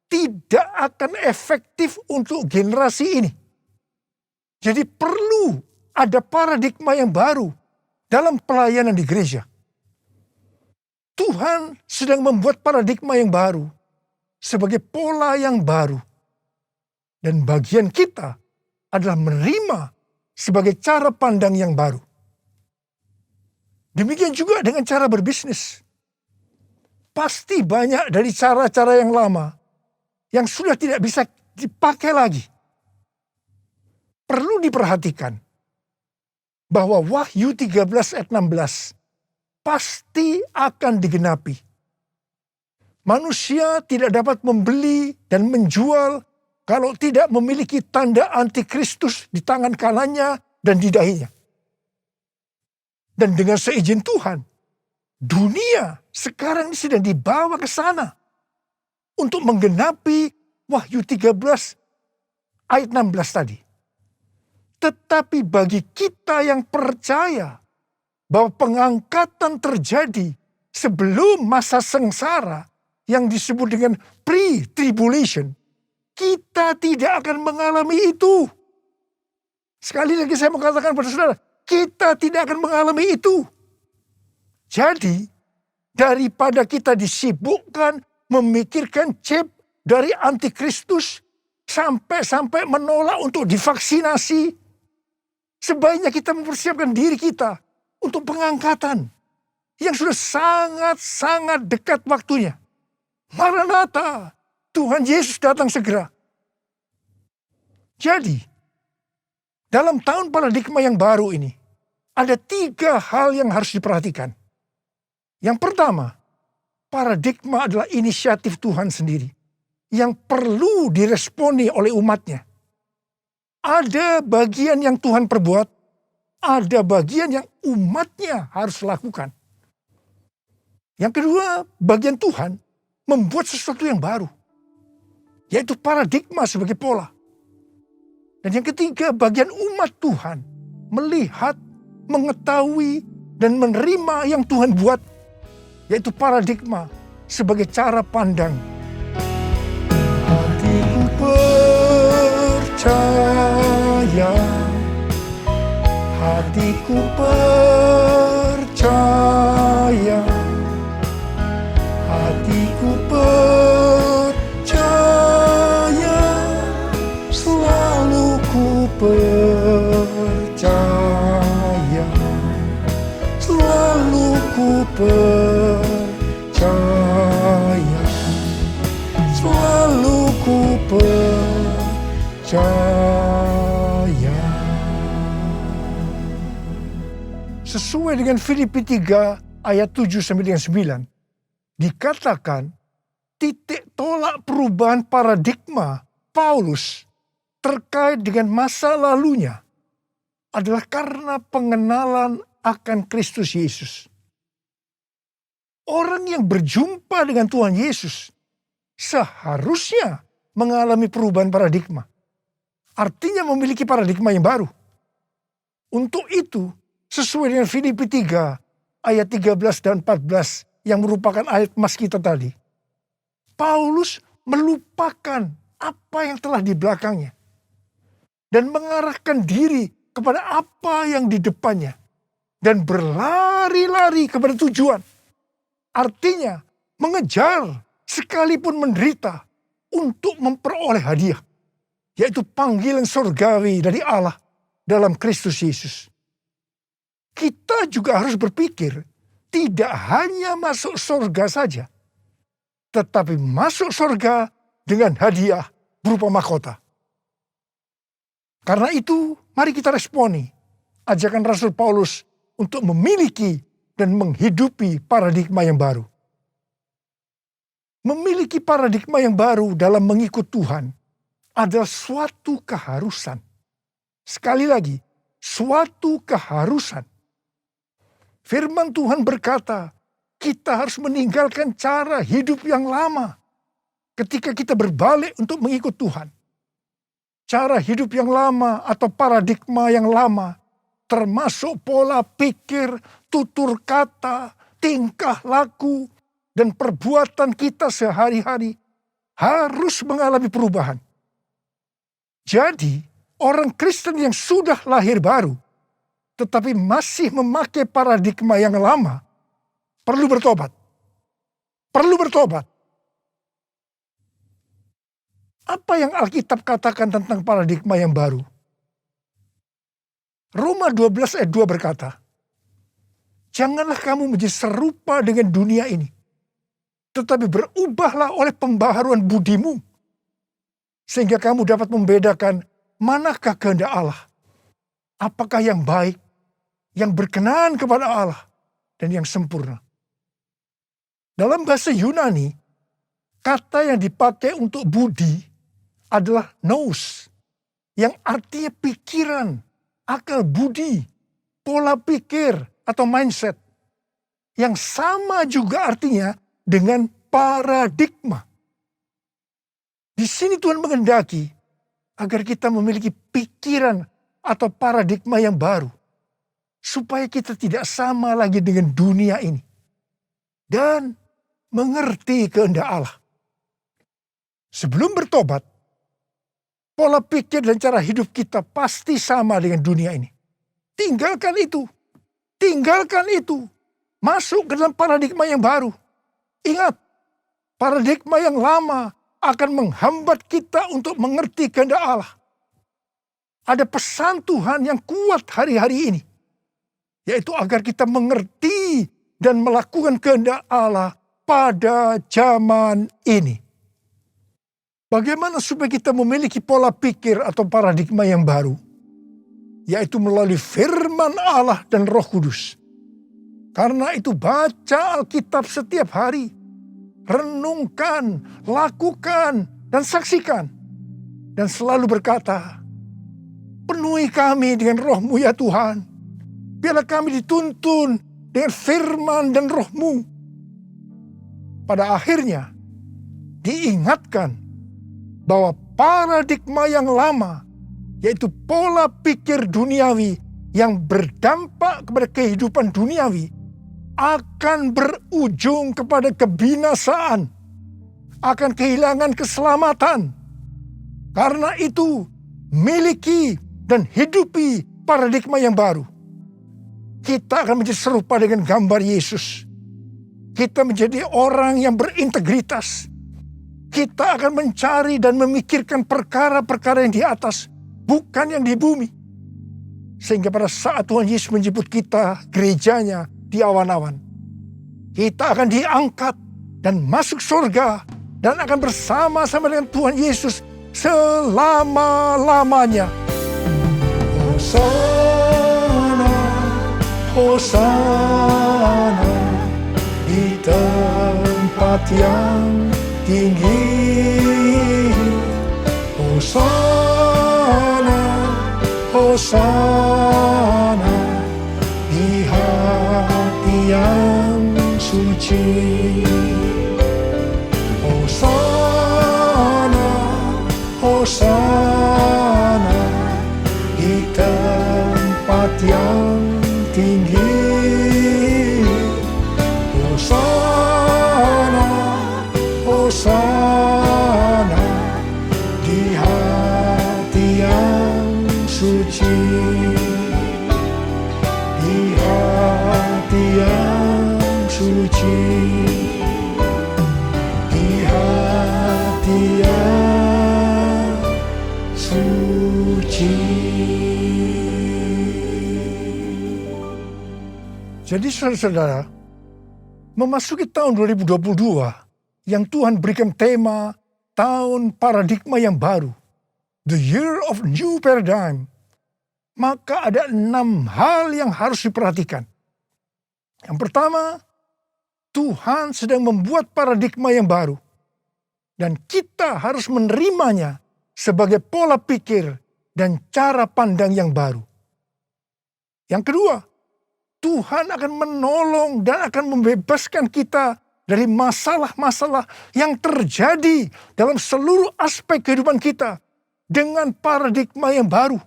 tidak akan efektif untuk generasi ini. Jadi perlu ada paradigma yang baru dalam pelayanan di gereja. Tuhan sedang membuat paradigma yang baru sebagai pola yang baru. Dan bagian kita adalah menerima sebagai cara pandang yang baru. Demikian juga dengan cara berbisnis. Pasti banyak dari cara-cara yang lama yang sudah tidak bisa dipakai lagi. Perlu diperhatikan bahwa Wahyu 13 ayat 16 pasti akan digenapi. Manusia tidak dapat membeli dan menjual kalau tidak memiliki tanda antikristus di tangan kanannya dan di dahinya. Dan dengan seizin Tuhan, dunia sekarang sedang dibawa ke sana untuk menggenapi Wahyu 13 ayat 16 tadi. Tetapi bagi kita yang percaya bahwa pengangkatan terjadi sebelum masa sengsara yang disebut dengan pre-tribulation, kita tidak akan mengalami itu. Sekali lagi saya mau katakan pada saudara, kita tidak akan mengalami itu. Jadi, daripada kita disibukkan memikirkan chip dari antikristus sampai menolak untuk divaksinasi, sebaiknya kita mempersiapkan diri kita untuk pengangkatan yang sudah sangat-sangat dekat waktunya. Maranatha, Tuhan Yesus datang segera. Jadi, dalam tahun paradigma yang baru ini, ada 3 hal yang harus diperhatikan. Yang pertama, paradigma adalah inisiatif Tuhan sendiri yang perlu diresponi oleh umatnya. Ada bagian yang Tuhan perbuat, ada bagian yang umatnya harus lakukan. Yang kedua, bagian Tuhan membuat sesuatu yang baru, yaitu paradigma sebagai pola. Dan yang ketiga, bagian umat Tuhan melihat, mengetahui, dan menerima yang Tuhan buat, yaitu paradigma sebagai cara pandang. Hatiku hatiku percaya, hatiku percaya, selalu ku percaya, selalu ku percaya, selalu ku percaya. Sesuai dengan Filipi 3 ayat 7 sampai dengan 9, dikatakan titik tolak perubahan paradigma Paulus terkait dengan masa lalunya adalah karena pengenalan akan Kristus Yesus. Orang yang berjumpa dengan Tuhan Yesus seharusnya mengalami perubahan paradigma. Artinya memiliki paradigma yang baru. Untuk itu, sesuai dengan Filipi 3 ayat 13 dan 14 yang merupakan ayat mas kita tadi, Paulus melupakan apa yang telah di belakangnya dan mengarahkan diri kepada apa yang di depannya dan berlari-lari kepada tujuan. Artinya mengejar sekalipun menderita untuk memperoleh hadiah, yaitu panggilan surgawi dari Allah dalam Kristus Yesus. Kita juga harus berpikir tidak hanya masuk surga saja, tetapi masuk surga dengan hadiah berupa mahkota. Karena itu, mari kita responi ajakan Rasul Paulus untuk memiliki dan menghidupi paradigma yang baru. Memiliki paradigma yang baru dalam mengikut Tuhan adalah suatu keharusan. Sekali lagi, suatu keharusan. Firman Tuhan berkata, kita harus meninggalkan cara hidup yang lama ketika kita berbalik untuk mengikut Tuhan. Cara hidup yang lama atau paradigma yang lama termasuk pola pikir, tutur kata, tingkah laku, dan perbuatan kita sehari-hari harus mengalami perubahan. Jadi, orang Kristen yang sudah lahir baru tetapi masih memakai paradigma yang lama, perlu bertobat. Perlu bertobat. Apa yang Alkitab katakan tentang paradigma yang baru? Roma 12 ayat 2 berkata, janganlah kamu menjadi serupa dengan dunia ini, tetapi berubahlah oleh pembaharuan budimu, sehingga kamu dapat membedakan manakah kehendak Allah, apakah yang baik, yang berkenan kepada Allah, dan yang sempurna. Dalam bahasa Yunani, kata yang dipakai untuk budi adalah nous, yang artinya pikiran, akal budi, pola pikir atau mindset. Yang sama juga artinya dengan paradigma. Di sini Tuhan menghendaki agar kita memiliki pikiran atau paradigma yang baru, supaya kita tidak sama lagi dengan dunia ini dan mengerti kehendak Allah. Sebelum bertobat, pola pikir dan cara hidup kita pasti sama dengan dunia ini. Tinggalkan itu. Tinggalkan itu. Masuk ke dalam paradigma yang baru. Ingat, paradigma yang lama akan menghambat kita untuk mengerti kehendak Allah. Ada pesan Tuhan yang kuat hari-hari ini, yaitu agar kita mengerti dan melakukan kehendak Allah pada zaman ini. Bagaimana supaya kita memiliki pola pikir atau paradigma yang baru? Yaitu melalui firman Allah dan Roh Kudus. Karena itu baca Alkitab setiap hari. Renungkan, lakukan, dan saksikan. Dan selalu berkata, penuhi kami dengan Roh-Mu ya Tuhan. Biarlah kami dituntun dengan firman dan Roh-Mu. Pada akhirnya, diingatkan bahwa paradigma yang lama, yaitu pola pikir duniawi yang berdampak kepada kehidupan duniawi, akan berujung kepada kebinasaan, akan kehilangan keselamatan. Karena itu, miliki dan hidupi paradigma yang baru. Kita akan menjadi serupa dengan gambar Yesus. Kita menjadi orang yang berintegritas. Kita akan mencari dan memikirkan perkara-perkara yang di atas, bukan yang di bumi. Sehingga pada saat Tuhan Yesus menjemput kita, gerejanya di awan-awan, kita akan diangkat dan masuk surga dan akan bersama-sama dengan Tuhan Yesus selama-lamanya. Hosana, Hosana di tempat yang tinggi. Hosana, Hosana di hati yang suci. Hosana, Hosana di tempat yang tinggi. Hosana, Hosana di hati yang suci. Di hati yang suci. Di hati yang suci. Jadi saudara-saudara, memasuki tahun 2022 yang Tuhan berikan tema tahun paradigma yang baru, the year of new paradigm, maka ada 6 hal yang harus diperhatikan. Yang pertama, Tuhan sedang membuat paradigma yang baru dan kita harus menerimanya sebagai pola pikir dan cara pandang yang baru. Yang kedua, Tuhan akan menolong dan akan membebaskan kita dari masalah-masalah yang terjadi dalam seluruh aspek kehidupan kita dengan paradigma yang baru.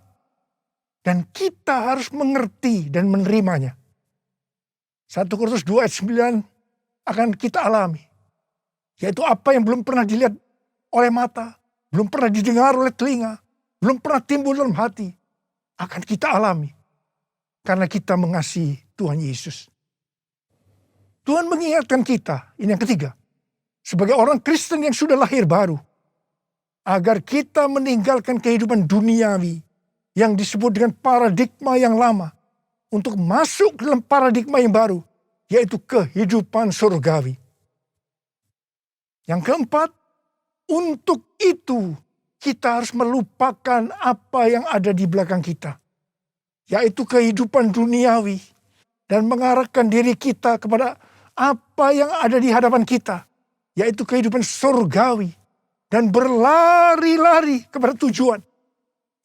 Dan kita harus mengerti dan menerimanya. 1 Korintus 2 ayat 9 akan kita alami. Yaitu apa yang belum pernah dilihat oleh mata, belum pernah didengar oleh telinga, belum pernah timbul dalam hati, akan kita alami. Karena kita mengasihi Tuhan Yesus. Tuhan mengingatkan kita, ini yang ketiga, sebagai orang Kristen yang sudah lahir baru, agar kita meninggalkan kehidupan duniawi yang disebut dengan paradigma yang lama, untuk masuk dalam paradigma yang baru, yaitu kehidupan surgawi. Yang keempat, untuk itu kita harus melupakan apa yang ada di belakang kita, yaitu kehidupan duniawi, dan mengarahkan diri kita kepada apa yang ada di hadapan kita, yaitu kehidupan surgawi, dan berlari-lari kepada tujuan,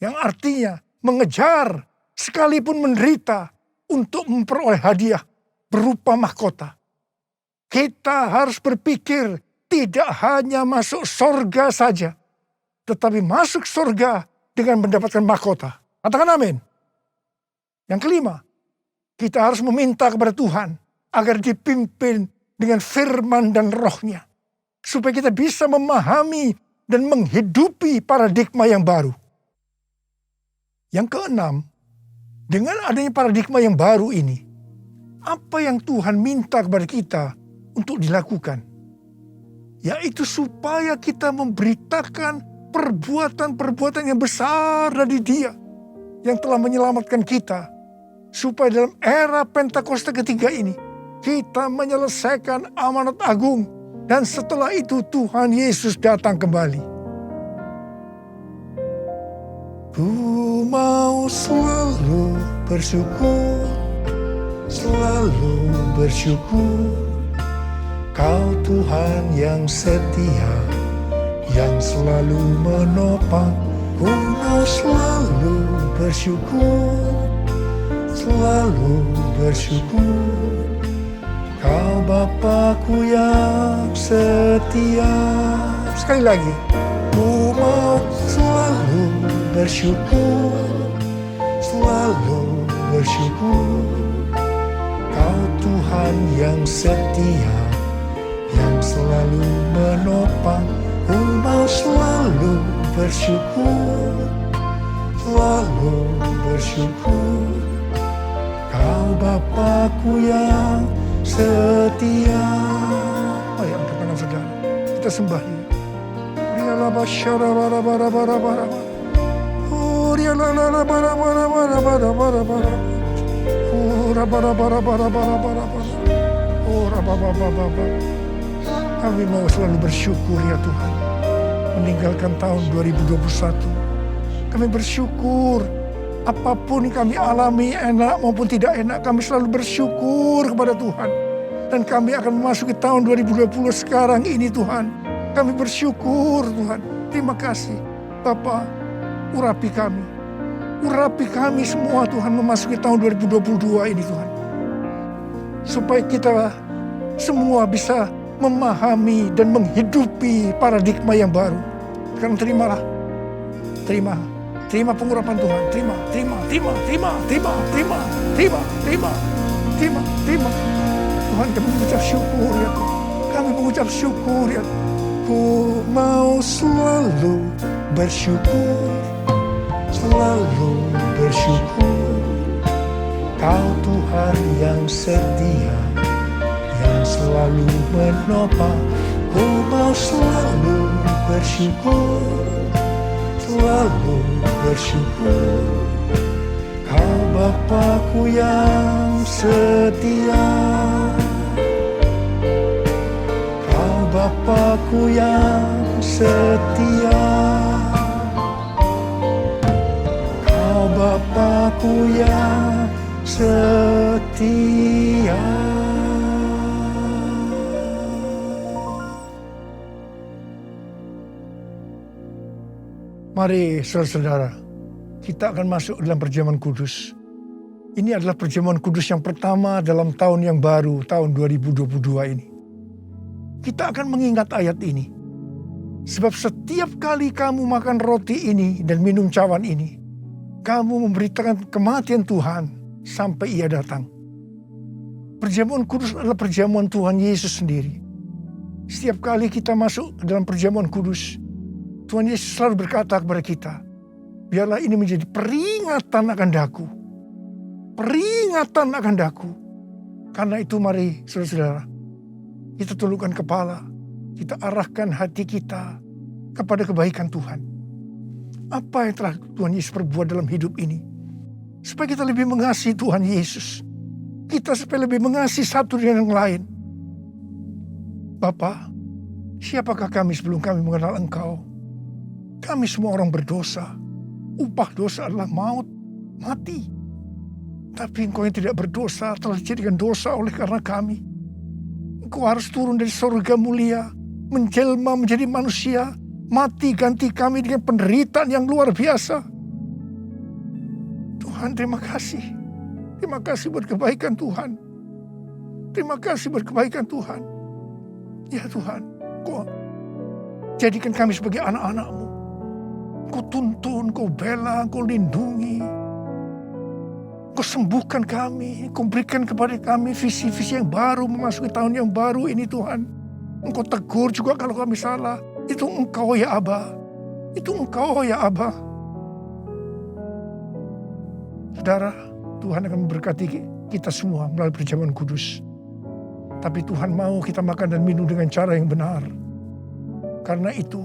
yang artinya mengejar sekalipun menderita untuk memperoleh hadiah berupa mahkota. Kita harus berpikir tidak hanya masuk surga saja, tetapi masuk surga dengan mendapatkan mahkota. Katakan amin. Yang kelima, kita harus meminta kepada Tuhan agar dipimpin dengan firman dan rohnya, supaya kita bisa memahami dan menghidupi paradigma yang baru. Yang keenam, dengan adanya paradigma yang baru ini, apa yang Tuhan minta kepada kita untuk dilakukan? Yaitu supaya kita memberitakan perbuatan-perbuatan yang besar dari Dia yang telah menyelamatkan kita, supaya dalam era Pentakosta ketiga ini kita menyelesaikan amanat agung, dan setelah itu Tuhan Yesus datang kembali. Ku mau selalu bersyukur, selalu bersyukur. Kau Tuhan yang setia, yang selalu menopang. Ku mau selalu bersyukur, selalu bersyukur. Kau Bapa-Ku yang setia. Sekali lagi. Ku mau selalu bersyukur, selalu bersyukur. Kau Tuhan yang setia, yang selalu menopang. Ku mau selalu bersyukur, selalu bersyukur. Kau Bapakku yang setia. Ayo angkat tangan saudara, kita sembah dia. Kami mau selalu bersyukur ya Tuhan. Meninggalkan tahun 2021, kami bersyukur. Apapun kami alami, enak maupun tidak enak, kami selalu bersyukur kepada Tuhan. Dan kami akan memasuki tahun 2020 sekarang ini Tuhan. Kami bersyukur Tuhan. Terima kasih Bapa, urapi kami. Urapi kami semua Tuhan memasuki tahun 2022 ini Tuhan. Supaya kita semua bisa memahami dan menghidupi paradigma yang baru. Sekarang terimalah. Terima pengurapan Tuhan. Terima. Tuhan, kami mengucap syukur ya Tuhan. Kami mengucap syukur ya Tuhan. Ku mau selalu bersyukur. Selalu bersyukur. Kau Tuhan yang setia, yang selalu menopang. Ku mau selalu bersyukur. Selalu bersyukur. Kau Bapakku yang setia. Kau Bapakku yang setia. Kau Bapakku yang setia. Mari saudara-saudara, kita akan masuk dalam perjamuan kudus. Ini adalah perjamuan kudus yang pertama dalam tahun yang baru, tahun 2022 ini. Kita akan mengingat ayat ini. Sebab setiap kali kamu makan roti ini dan minum cawan ini, kamu memberitakan kematian Tuhan sampai Ia datang. Perjamuan kudus adalah perjamuan Tuhan Yesus sendiri. Setiap kali kita masuk dalam perjamuan kudus, Tuhan Yesus selalu berkata kepada kita, biarlah ini menjadi peringatan akan daku. Peringatan akan daku. Karena itu mari saudara-saudara, kita tundukkan kepala, kita arahkan hati kita kepada kebaikan Tuhan. Apa yang telah Tuhan Yesus perbuat dalam hidup ini? Supaya kita lebih mengasihi Tuhan Yesus. Kita supaya lebih mengasihi satu dengan yang lain. Bapa, siapakah kami sebelum kami mengenal Engkau? Kami semua orang berdosa. Upah dosa adalah maut, mati. Tapi Engkau yang tidak berdosa telah dijadikan dosa oleh karena kami. Engkau harus turun dari surga mulia, menjelma menjadi manusia, mati ganti kami dengan penderitaan yang luar biasa. Tuhan, terima kasih. Terima kasih buat kebaikan Tuhan. Terima kasih buat kebaikan Tuhan. Ya Tuhan, Kau jadikan kami sebagai anak-anak-Mu. Kau tuntun, Kau bela, Kau lindungi. Kau sembuhkan kami. Kau berikan kepada kami visi-visi yang baru memasuki tahun yang baru ini Tuhan. Engkau tegur juga kalau kami salah. Itu Engkau ya Aba. Itu Engkau ya Aba. Saudara, Tuhan akan memberkati kita semua melalui perjamuan kudus. Tapi Tuhan mau kita makan dan minum dengan cara yang benar. Karena itu,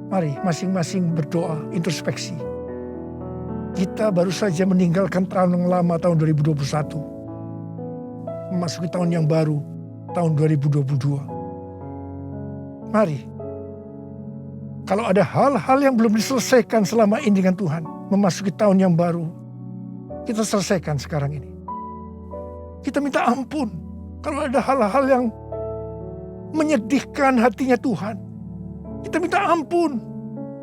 mari masing-masing berdoa, introspeksi. Kita baru saja meninggalkan tahun yang lama, tahun 2021. Memasuki tahun yang baru, tahun 2022. Mari, kalau ada hal-hal yang belum diselesaikan selama ini dengan Tuhan, memasuki tahun yang baru, kita selesaikan sekarang ini. Kita minta ampun kalau ada hal-hal yang menyedihkan hatinya Tuhan. Kita minta ampun.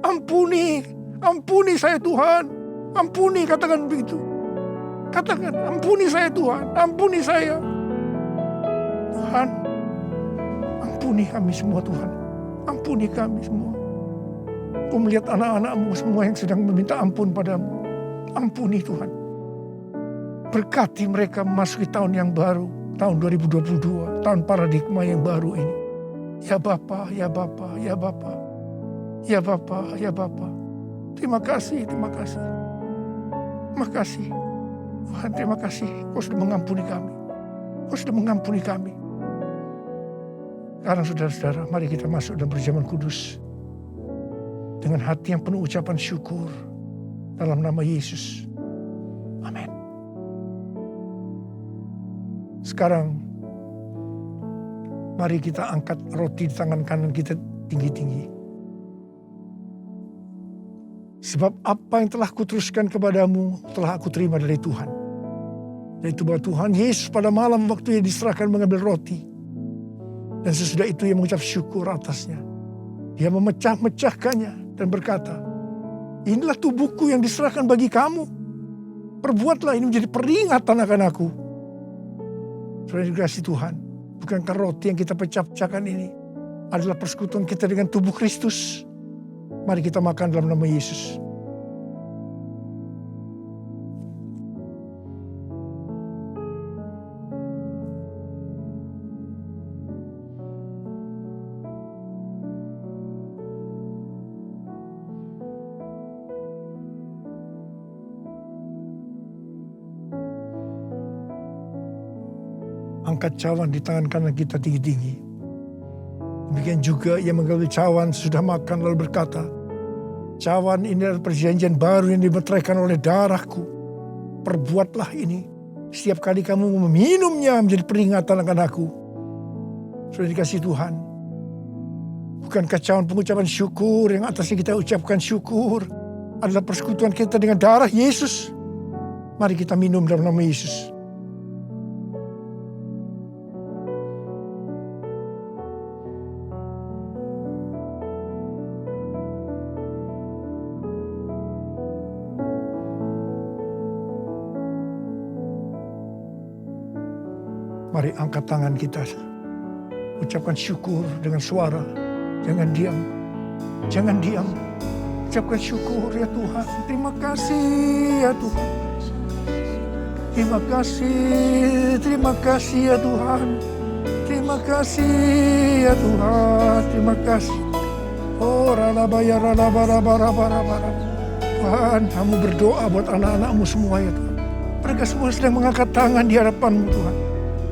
Ampuni saya Tuhan. Ampuni, katakan begitu. Katakan, ampuni saya Tuhan. Ampuni saya. Tuhan, ampuni kami semua Tuhan. Ampuni kami semua. Kau melihat anak-anak-Mu semua yang sedang meminta ampun padamu. Ampuni Tuhan. Berkati mereka memasuki tahun yang baru. Tahun 2022. Tahun paradigma yang baru ini. Ya Bapa, ya Bapa, ya Bapa. Ya Bapa, ya Bapa. Terima kasih, terima kasih. Terima kasih. Tuhan, terima kasih. Kau sudah mengampuni kami. Kau sudah mengampuni kami. Sekarang saudara-saudara, mari kita masuk dalam perjamuan kudus. Dengan hati yang penuh ucapan syukur. Dalam nama Yesus. Amin. Sekarang, mari kita angkat roti di tangan kanan kita tinggi-tinggi. Sebab apa yang telah kuteruskan kepadamu, telah aku terima dari Tuhan. Yaitu bahwa Tuhan Yesus pada malam waktu ia diserahkan mengambil roti. Dan sesudah itu ia mengucap syukur atasnya. Dia memecah-mecahkannya dan berkata, inilah tubuhku yang diserahkan bagi kamu. Perbuatlah ini menjadi peringatan akan aku. Saudara dikasihi Tuhan, bukankah roti yang kita pecah-pecahkan ini adalah persekutuan kita dengan tubuh Kristus? Mari kita makan dalam nama Yesus. Angkat cawan di tangan kanan kita tinggi-tinggi. Demikian juga ia mengambil cawan sudah makan lalu berkata, cawan ini adalah perjanjian baru yang dimeteraikan oleh darahku. Perbuatlah ini setiap kali kamu meminumnya menjadi peringatan akan aku. Sudah dikasih Tuhan. Bukankah cawan pengucapan syukur yang atasnya kita ucapkan syukur adalah persekutuan kita dengan darah Yesus? Mari kita minum dalam nama Yesus. Mari angkat tangan kita. Ucapkan syukur dengan suara. Jangan diam. Jangan diam. Ucapkan syukur ya Tuhan. Terima kasih ya Tuhan. Terima kasih. Terima kasih ya Tuhan. Terima kasih ya Tuhan. Terima kasih. Oh ralabaya ralabarabarabarabara. Tuhan, kamu berdoa buat anak-anakmu semua ya Tuhan. Mereka semua sedang mengangkat tangan di hadapanmu Tuhan.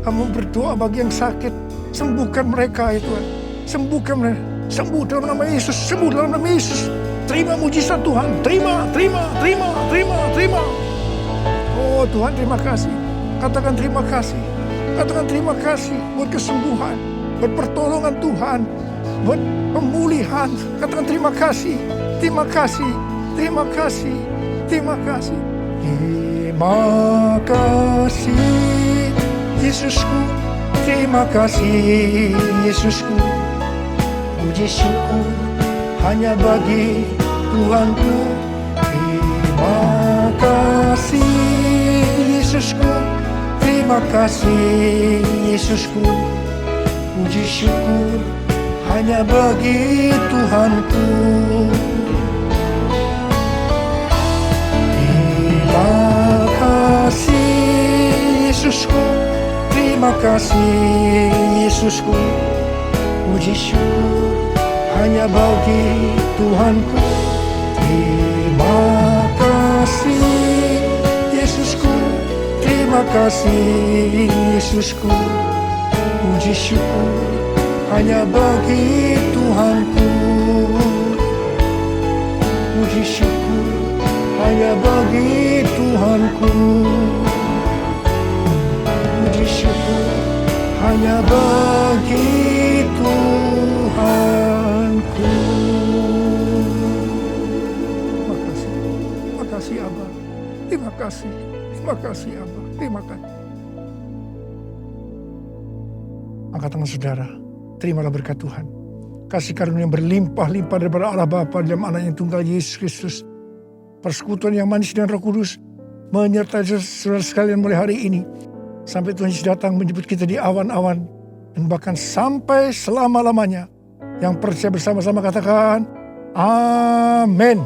Kamu berdoa bagi yang sakit. Sembuhkan mereka ya Tuhan. Sembuhkan mereka. Sembuh dalam nama Yesus. Sembuh dalam nama Yesus. Terima mujizat Tuhan. Terima. Oh Tuhan terima kasih. Katakan terima kasih. Katakan terima kasih buat kesembuhan. Buat pertolongan Tuhan. Buat pemulihan. Katakan terima kasih. Terima kasih. Terima kasih. Terima kasih. Terima kasih. Yesusku, terima kasih Yesusku. Puji syukur hanya bagi Tuhanku. Terima kasih Yesusku. Terima kasih Yesusku. Puji syukur hanya bagi Tuhanku. Terima kasih Yesusku. Terima kasih Yesusku. Puji syukur hanya bagi Tuhanku. Terima kasih Yesusku. Terima kasih Yesusku. Puji syukur hanya bagi Tuhanku. Puji syukur hanya bagi Tuhanku. Puji syukur hanya bagi Tuhanku. Terima kasih. Terima kasih Abah. Terima kasih. Terima kasih Abah. Terima kasih. Angkat tangan saudara. Terimalah berkat Tuhan. Kasih karunia yang berlimpah-limpah daripada Allah Bapa dalam Anak yang tunggal Yesus Kristus. Persekutuan yang manis dengan Roh Kudus menyertai saudara sekalian mulai hari ini. Sampai Tuhan Yesus datang menjemput kita di awan-awan. Dan bahkan sampai selama-lamanya. Yang percaya bersama-sama katakan, Amin.